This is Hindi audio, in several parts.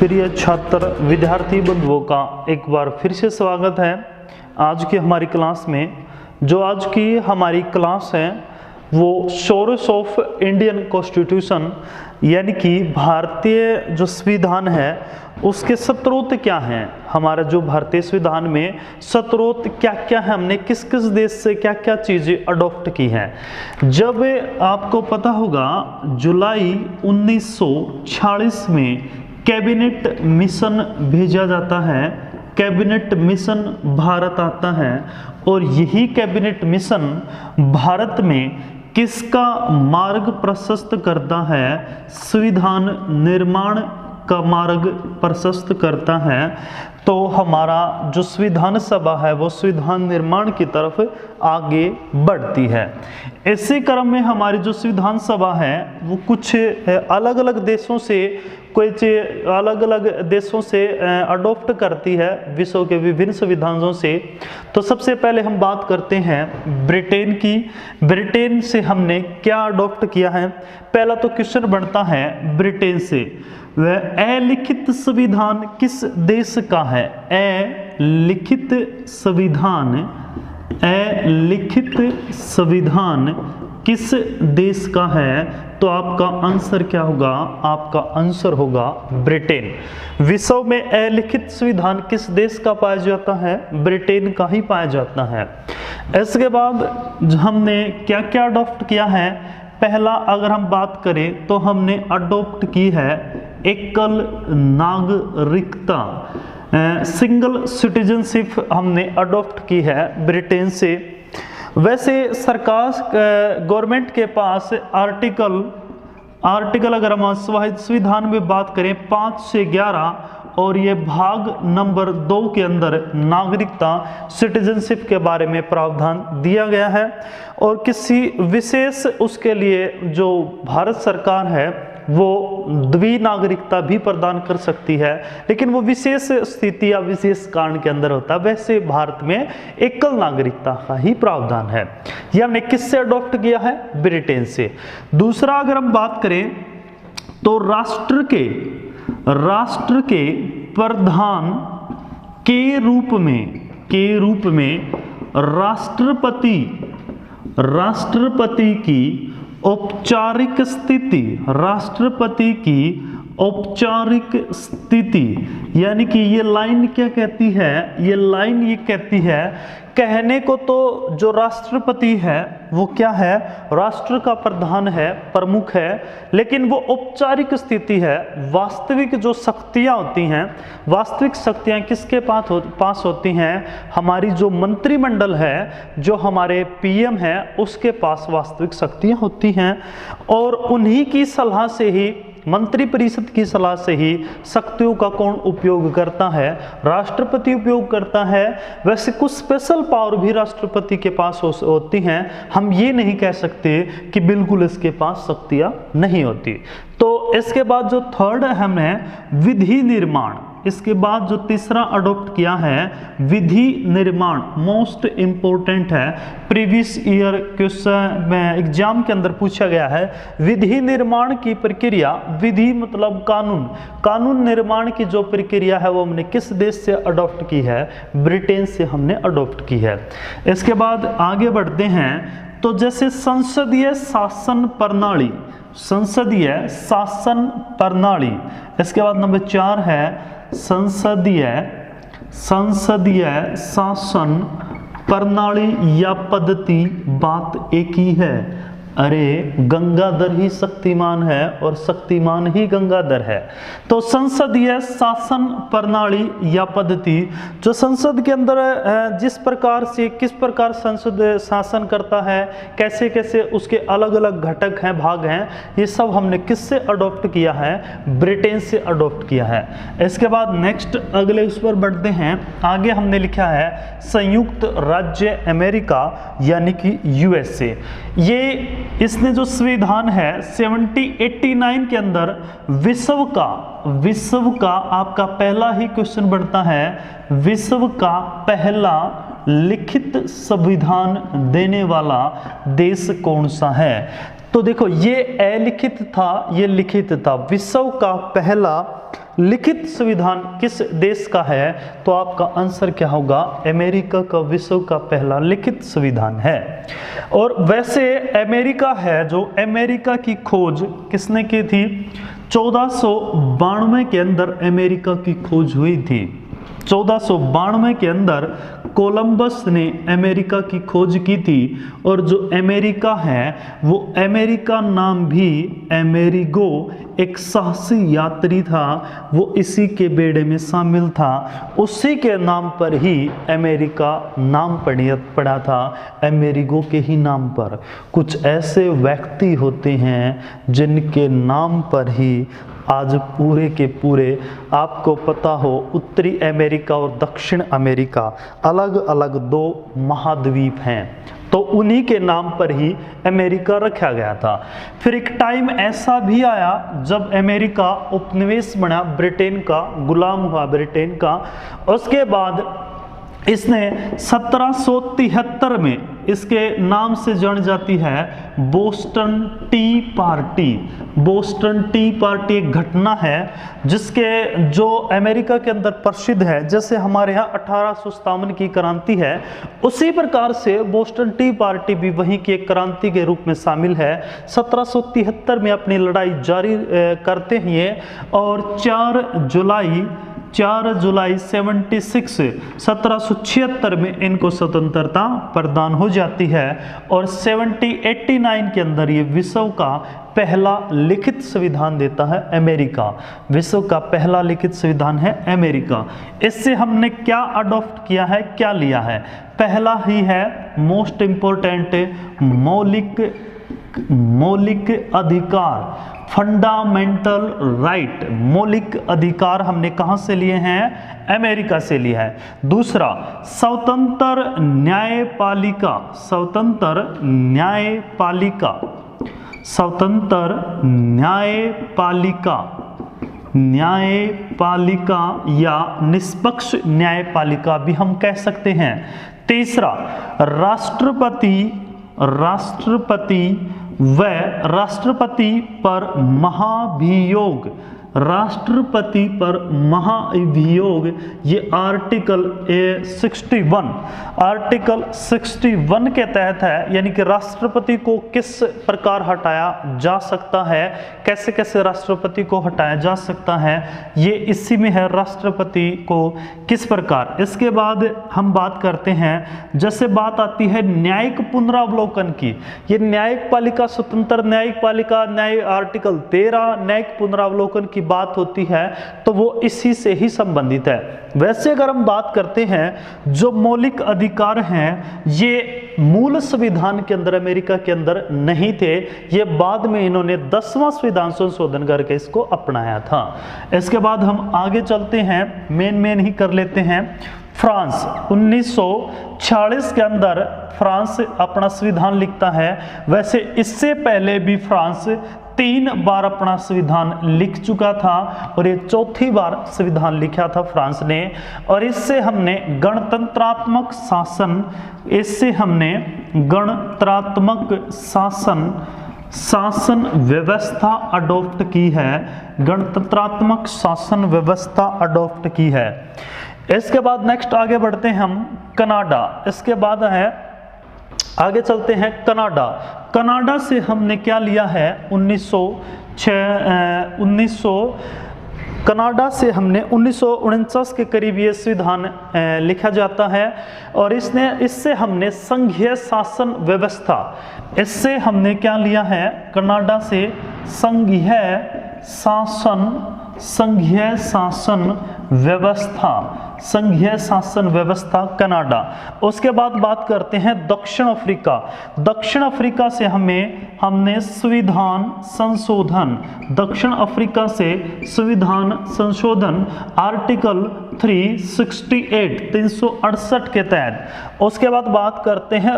प्रिय छात्र विद्यार्थी बंधुओं का एक बार फिर से स्वागत है आज की हमारी क्लास में। जो आज की हमारी क्लास है वो सोर्स ऑफ इंडियन कॉन्स्टिट्यूशन यानी कि भारतीय जो संविधान है उसके स्रोत क्या हैं। हमारा जो भारतीय संविधान में स्रोत क्या क्या है, हमने किस किस देश से क्या क्या चीज़ें अडॉप्ट की हैं। जब आपको पता होगा जुलाई 1946 में कैबिनेट मिशन भेजा जाता है, कैबिनेट मिशन भारत आता है और यही कैबिनेट मिशन भारत में किसका मार्ग प्रशस्त करता है, संविधान निर्माण का मार्ग प्रशस्त करता है। तो हमारा जो संविधान सभा है वो संविधान निर्माण की तरफ आगे बढ़ती है। इसी क्रम में हमारी जो संविधान सभा है वो कुछ अलग अलग देशों से अडॉप्ट करती है विश्व के विभिन्न संविधानों से। तो सबसे पहले हम बात करते हैं ब्रिटेन की। ब्रिटेन से हमने क्या अडॉप्ट किया है। पहला तो क्वेश्चन बनता है ब्रिटेन से, वह अलिखित संविधान किस देश का है। अलिखित संविधान किस देश का है। तो आपका आंसर क्या होगा, आपका आंसर होगा ब्रिटेन। विश्व में अलिखित संविधान किस देश का पाया जाता है, ब्रिटेन का ही पाया जाता है। इसके बाद हमने क्या क्या अडॉप्ट किया है। पहला अगर हम बात करें तो हमने अडॉप्ट की है एकल नागरिकता, सिंगल सिटीजनशिप हमने अडॉप्ट की है ब्रिटेन से। वैसे सरकार गवर्नमेंट के पास आर्टिकल अगर हम संविधान में बात करें 5 से 11 और ये भाग नंबर 2 के अंदर नागरिकता सिटीजनशिप के बारे में प्रावधान दिया गया है। और किसी विशेष उसके लिए जो भारत सरकार है वो द्विनागरिकता भी प्रदान कर सकती है, लेकिन वो विशेष स्थिति या विशेष कारण के अंदर होता है। वैसे भारत में एकल नागरिकता का ही प्रावधान है। यह हमने किससे अडॉप्ट किया है, ब्रिटेन से। दूसरा अगर हम बात करें तो राष्ट्र के प्रधान के रूप में राष्ट्रपति की औपचारिक स्थिति यानी कि ये लाइन क्या कहती है, ये लाइन ये कहती है, कहने को तो जो राष्ट्रपति है वो क्या है, राष्ट्र का प्रधान है, प्रमुख है, लेकिन वो औपचारिक स्थिति है। वास्तविक जो शक्तियां होती हैं, वास्तविक शक्तियां किसके पास होती हैं, हमारी जो मंत्रिमंडल है, जो हमारे पीएम है उसके पास वास्तविक शक्तियां होती हैं। और उन्हीं की सलाह से ही, मंत्रि परिषद की सलाह से ही शक्तियों का कौन उपयोग करता है, राष्ट्रपति उपयोग करता है। वैसे कुछ स्पेशल पावर भी राष्ट्रपति के पास होती हैं। हम ये नहीं कह सकते कि बिल्कुल इसके पास शक्तियां नहीं होती। तो इसके बाद जो थर्ड हमने विधि निर्माण, इसके बाद जो तीसरा अडॉप्ट किया है विधि निर्माण, मोस्ट इंपोर्टेंट है। प्रीवियस ईयर क्वेश्चन में एग्जाम के अंदर पूछा गया है विधि निर्माण की प्रक्रिया, विधि मतलब कानून निर्माण की जो प्रक्रिया है वो हमने किस देश से अडॉप्ट की है, ब्रिटेन से हमने अडॉप्ट की है। इसके बाद आगे बढ़ते हैं तो जैसे संसदीय शासन प्रणाली, इसके बाद नंबर 4 है संसदीय शासन प्रणाली या पद्धति, बात एक ही है। अरे गंगाधर ही शक्तिमान है और शक्तिमान ही गंगाधर है। तो संसदीय शासन प्रणाली या पद्धति, जो संसद के अंदर जिस प्रकार से किस प्रकार संसद शासन करता है, कैसे कैसे उसके अलग अलग घटक हैं, भाग हैं, ये सब हमने किससे अडॉप्ट किया है, ब्रिटेन से अडॉप्ट किया है। इसके बाद नेक्स्ट अगले उस पर बढ़ते हैं। आगे हमने लिखा है संयुक्त राज्य अमेरिका यानी कि यूएसए। ये इसने जो संविधान है 1789 के अंदर विश्व का आपका पहला ही क्वेश्चन बनता है, विश्व का पहला लिखित संविधान देने वाला देश कौन सा है। तो देखो ये अलिखित था, ये लिखित था। विश्व का पहला लिखित संविधान किस देश का है? तो आपका आंसर क्या होगा? अमेरिका का विश्व का पहला लिखित संविधान है। और वैसे अमेरिका है जो, अमेरिका की खोज किसने की थी? 1492 के अंदर अमेरिका की खोज हुई थी। 1492 के अंदर कोलंबस ने अमेरिका की खोज की थी। और जो अमेरिका है वो अमेरिका नाम भी अमेरिगो एक साहसी यात्री था, वो इसी के बेड़े में शामिल था। उसी के नाम पर ही अमेरिका नाम पड़ा था, अमेरिगो के ही नाम पर। कुछ ऐसे व्यक्ति होते हैं जिनके नाम पर ही आज पूरे के पूरे, आपको पता हो, उत्तरी अमेरिका और दक्षिण अमेरिका अलग अलग दो महाद्वीप हैं, तो उन्हीं के नाम पर ही अमेरिका रखा गया था। फिर एक टाइम ऐसा भी आया जब अमेरिका उपनिवेश बना, ब्रिटेन का गुलाम हुआ, ब्रिटेन का। उसके बाद इसने 1773 में, इसके नाम से जानी जाती है Boston T party. Boston T party एक घटना है जिसके, जो अमेरिका के अंदर प्रसिद्ध है। जैसे हमारे यहाँ 1857 की क्रांति है, उसी प्रकार से बोस्टन टी पार्टी भी वहीं की एक क्रांति के रूप में शामिल है। 1773 में अपनी लड़ाई जारी करते हैं और 4 जुलाई 1776 में इनको स्वतंत्रता प्रदान हो जाती है। और 1789 के अंदर ये विश्व का पहला लिखित संविधान देता है अमेरिका। विश्व का पहला लिखित संविधान है अमेरिका। इससे हमने क्या अडॉप्ट किया है, क्या लिया है? पहला ही है मोस्ट इंपॉर्टेंट, मौलिक अधिकार, फंडामेंटल राइट। मौलिक अधिकार हमने कहां से लिए हैं? अमेरिका से लिया है। दूसरा, स्वतंत्र न्यायपालिका, स्वतंत्र न्यायपालिका, स्वतंत्र न्यायपालिका, न्यायपालिका या निष्पक्ष न्यायपालिका भी हम कह सकते हैं। तीसरा, राष्ट्रपति पर महाभियोग, राष्ट्रपति पर महाभियोग, ये आर्टिकल 61 के तहत है। यानी कि राष्ट्रपति को किस प्रकार हटाया जा सकता है, कैसे कैसे राष्ट्रपति को हटाया जा सकता है, ये इसी में है, राष्ट्रपति को किस प्रकार। इसके बाद हम बात करते हैं, जैसे बात आती है न्यायिक पुनरावलोकन की। ये न्यायिक पालिका, स्वतंत्र न्यायिक पालिका, न्याय आर्टिकल 13 न्यायिक पुनरावलोकन की बात होती है, तो वो इसी से ही संबंधित है। वैसे अगर हम बात करते हैं जो मौलिक अधिकार हैं, ये मूल संविधान के अंदर, अमेरिका के अंदर नहीं थे, ये बाद में इन्होंने 10वां संविधान संशोधन करके इसको अपनाया था। इसके बाद हम आगे चलते हैं, मेन ही कर लेते हैं। फ्रांस 1946 के अंदर फ्रांस अपना संविधान लिखता है। वैसे इससे पहले भी फ्रांस 3 बार अपना संविधान लिख चुका था और ये 4थी बार संविधान लिखा था फ्रांस ने। और इससे हमने गणतंत्रात्मक शासन व्यवस्था अडॉप्ट की है, गणतंत्रात्मक शासन व्यवस्था अडॉप्ट की है। इसके बाद नेक्स्ट आगे बढ़ते हैं हम, कनाडा। इसके बाद है, आगे चलते हैं कनाडा। कनाडा से हमने क्या लिया है? 1900 कनाडा से हमने 1949 के करीब ये संविधान लिखा जाता है। और इससे हमने संघीय शासन व्यवस्था, इससे हमने क्या लिया है? कनाडा से संघीय शासन व्यवस्था कनाडा। उसके बाद बात करते हैं दक्षिण अफ्रीका। दक्षिण अफ्रीका से हमने संविधान संशोधन, दक्षिण अफ्रीका से संविधान संशोधन आर्टिकल 368 के तहत। उसके बाद बात करते हैं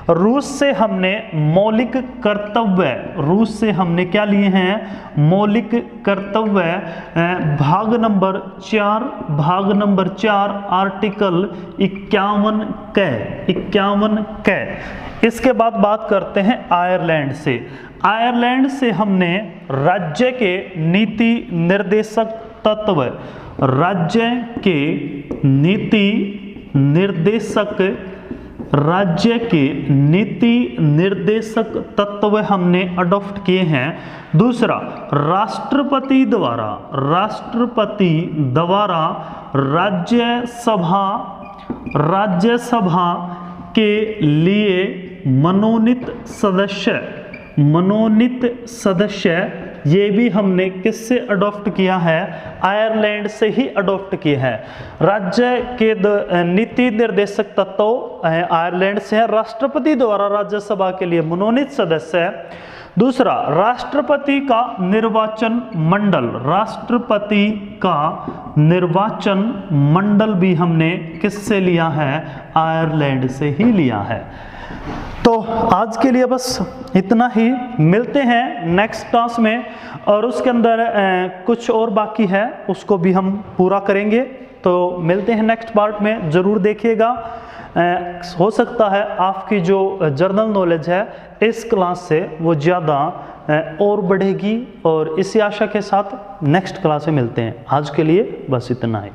रूस से हमने मौलिक कर्तव्य, रूस से हमने क्या लिए हैं? मौलिक कर्तव्य कर्तव्य भाग नंबर 4 आर्टिकल 51 क। इसके बाद बात करते हैं आयरलैंड से। आयरलैंड से हमने राज्य के नीति निर्देशक तत्व, राज्य के नीति निर्देशक तत्व हमने अडॉप्ट किए हैं। दूसरा, राष्ट्रपति द्वारा राज्यसभा के लिए मनोनीत सदस्य, ये भी हमने किससे अडॉप्ट किया है? आयरलैंड से ही अडॉप्ट किया है। राज्य के नीति निर्देशक तत्व आयरलैंड से है। राष्ट्रपति द्वारा राज्यसभा के लिए मनोनीत सदस्य है। दूसरा, राष्ट्रपति का निर्वाचन मंडल भी हमने किससे लिया है? आयरलैंड से ही लिया है। तो आज के लिए बस इतना ही। मिलते हैं नेक्स्ट क्लास में, और उसके अंदर कुछ और बाकी है, उसको भी हम पूरा करेंगे। तो मिलते हैं नेक्स्ट पार्ट में, ज़रूर देखिएगा। हो सकता है आपकी जो जनरल नॉलेज है इस क्लास से वो ज़्यादा और बढ़ेगी, और इसी आशा के साथ नेक्स्ट क्लास में मिलते हैं। आज के लिए बस इतना ही।